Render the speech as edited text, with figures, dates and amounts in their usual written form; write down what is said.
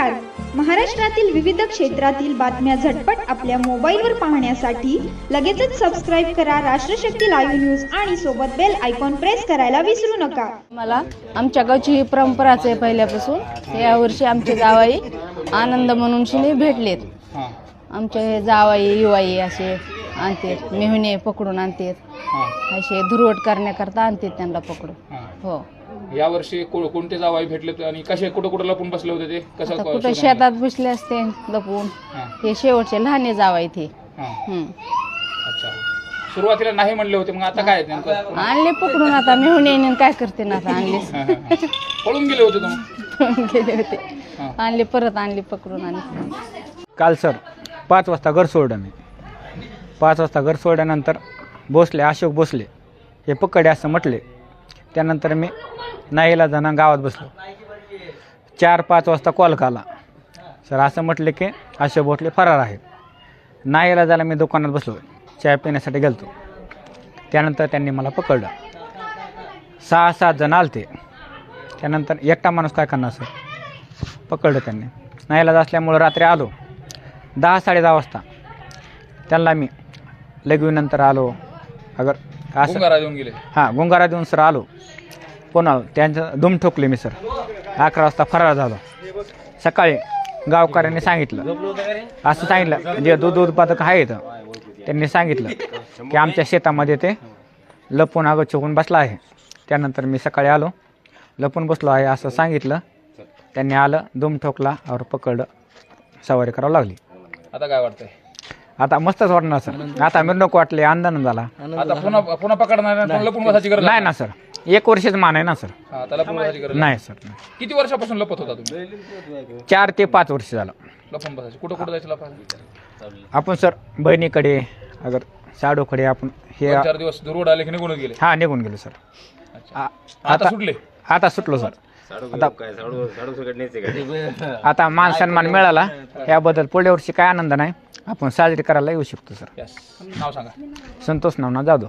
नमस्कार. महाराष्ट्रातील विविध क्षेत्रातील बातम्या झटपट आपल्या मोबाईलवर पाहण्यासाठी लगेचच सबस्क्राईब करा राष्ट्रशक्ती लाईव्ह न्यूज आणि सोबत बेल आयकॉन प्रेस करायला विसरू नका. मला आमच्या गावची ही परंपराच आहे पहिल्यापासून. यावर्षी आमचे जावाई आनंद म्हणून शिने भेटलेत. आमचे हे जावाई युवाई असे आणतात, मेहुणे पकडून आणतात, असे धुरवट करण्याकरता आणतात त्यांना पकडून. हो, यावर्षी कोणते जावाई भेटले आणि कसे कुठं लपून बसले होते ते कसं कुठे शेतात बसले असते लपून. हे शेवटचे लहान जावाई ते. अच्छा, सुरुवातीला नाही म्हणले होते, मग आता काय नेमकं? आणले पकडून. आता मेहुणे काय करते ना, आता आणले पळून गेले होते तुम्ही? गेले होते, आणले परत आणले पकडून. आणि काल सर 5 वाजता घर सोडलं मी. 5 वाजता घर सोडल्यानंतर भोसले, अशोक भोसले हे पकडे असं म्हटले. त्यानंतर मी नाहीला जाणं गावात बसलो. 4-5 वाजता कॉल केला. सर असं म्हटले की अशोक भोसले फरार आहे. नाहीला जायला मी दुकानात बसलो, चहा पिण्यासाठी गेलतो. त्यानंतर त्यांनी मला पकडलं. 6-7 जण आलते. त्यानंतर एकटा माणूस काय करणार सर, पकडलं त्यांनी. नाहीला असल्यामुळं रात्री आलो 10-10:30 वाजता. त्यांना मी लगवीनंतर आलो. अगर असं गुंगारा देऊन गेले? हां, गुंगारा देऊन सर आलो. पुन्हा त्यांचं दुम ठोकले मी सर. 11 वाजता फरार झालो. सकाळी गावकऱ्यांनी सांगितलं, असं सांगितलं, जे दूध उत्पादक आहेत त्यांनी सांगितलं की आमच्या शेतामध्ये ते लपून अगं छुपून बसला आहे. त्यानंतर मी सकाळी आलो, लपून बसलो आहे असं सांगितलं. त्यांनी आलं, दुम ठोकला, और पकडलं, सवारी करावं लागली. आता काय वाटतंय? आता मस्तच वाटणार सर. आता मिरवणूक वाटली, आनंद झाला. आता पुन्हा पकडणार नाही, लपून बसायची गरज नाही ना सर, 1 वर्षच मान आहे ना सर. आता लपून बसायची गरज नाही सर. किती वर्षापासून लपत होता तुम्ही? 4 ते 5 वर्ष झालं लपून बसायची. कुठं जायचं लपायला? आपण सर बहिणीकडे, अगर साडूकडे आपण हे 4 दिवस दुर्वड आले की निघूनच गेले? हा, निघून गेलो सर. आता सुटले? आता सुटलो सर. आता मान सन्मान मिळाला, याबद्दल पुढल्या वर्षी काय आनंद नाही, आपण साजरी करायला येऊ शकतो सर. नाव सांगा. संतोष नावना जाधव.